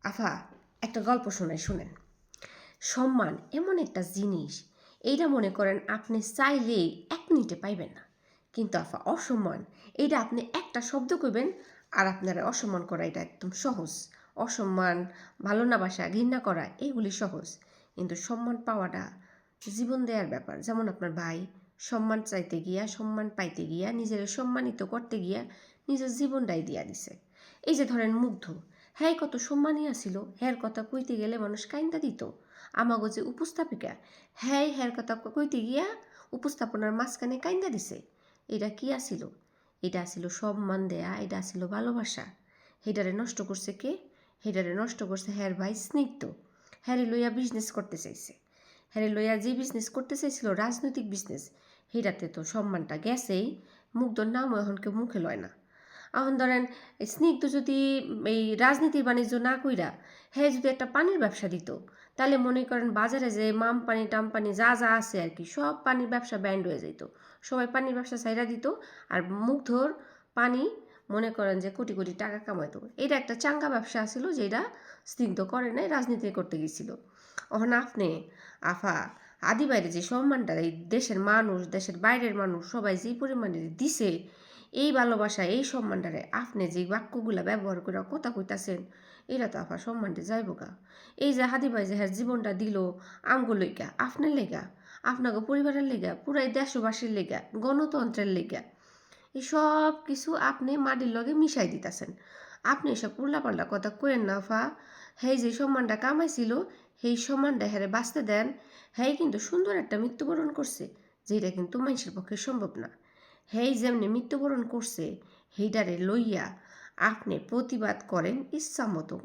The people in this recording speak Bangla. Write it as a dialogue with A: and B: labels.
A: আফা, একটা গল্প শোনাই, শুনেন। সম্মান এমন একটা জিনিস, এইটা মনে করেন আপনি চাইলেই 1 মিনিটে পাইবেন না। কিন্তু আফা, অসম্মান এইটা আপনি একটা শব্দ কইবেন আর আপনারা অসম্মান করা এটা একদম সহজ। অসম্মান, ভালো না বাসা, ঘৃণা করা এইগুলি সহজ। কিন্তু সম্মান পাওয়াটা জীবন দেওয়ার ব্যাপার। যেমন আপনার ভাই সম্মান চাইতে গিয়া, সম্মান পাইতে গিয়া, নিজের সম্মানিত করতে গিয়া নিজের জীবনটাই দিয়া দিছে। এই যে ধরেন মুগ্ধ, হ্যাঁ কত সম্মানী আসিল, হ্যার কথা কইতে গেলে মানুষ কাইন্দা দিত। আমাগো যে উপস্থাপিকা, হ্যাঁ হ্যার কথা কইতে গিয়া উপস্থাপনার মাঝখানে কাইন্দা দিছে। এটা কি আসিল? এটা আসিল সম্মান দেয়া, এটা আসিল ভালোবাসা। হেডারে নষ্ট করছে কে? হেডারে নষ্ট করছে হ্যার ভাই স্নিগ্ধ। হ্যারে লইয়া বিজনেস করতে চাইছে। হ্যারে লইয়া যে বিজনেস করতে চাইছিল, রাজনৈতিক বিজনেস, হেটাতে তো সম্মানটা গেছেই। মুগ্ধর নামও এখন কেউ মুখে লয় না। এখন ধরেন স্নিগ্ধ যদি এই রাজনীতির বাণিজ্য না কইরা হ্যাঁ যদি একটা পানির ব্যবসা দিত, তাহলে মনে করেন বাজারে যে মাম পানি টাম পানি যা যা আছে আর কি, সব পানির ব্যবসা ব্যান্ড হয়ে যেত। সবাই পানির ব্যবসা ছাইরা দিত। আর মুগ্ধর পানি মনে করেন যে কোটি কোটি টাকা কামাইতো। এটা একটা চাঙ্গা ব্যবসা ছিল, যেটা স্নিগ্ধ করে নাই, রাজনীতি করতে গেছিল। এখন আপনি আফা, আদি বাইরে যে সম্মানটা এই দেশের মানুষ, দেশের বাইরের মানুষ সবাই যে পরিমাণে দিছে, এই ভালোবাসা, এই সম্মানটারে আপনি যে বাক্যগুলা ব্যবহার করে কথা কইতাছেন, এরা তো আফা সম্মানটা যাইব গা। এই যে হাদি ভাই যে হ্যাঁ জীবনটা দিল আমগো লইগা, আপনার লেগা, আপনাকে পরিবারের লেগা, পুরাই দেশবাসীর লেগা, গণতন্ত্রের লেগা, এই সব কিছু আপনি মাটির লগে মিশাই দিতেছেন। আপনি এসব উল্লাপাল্লা কথা কইেন না আফা। হেই যে সম্মানটা কামাইছিল, সেই সম্মানটা হ্যারে বাঁচতে দেন। হ্যাঁ কিন্তু সুন্দর একটা মৃত্যুবরণ করছে, যেটা কিন্তু মানুষের পক্ষে সম্ভব না। হেই যেমনি মৃত্যুবরণ করছে, সেইটারে লইয়া আপনি প্রতিবাদ করেন ইচ্ছা মতো।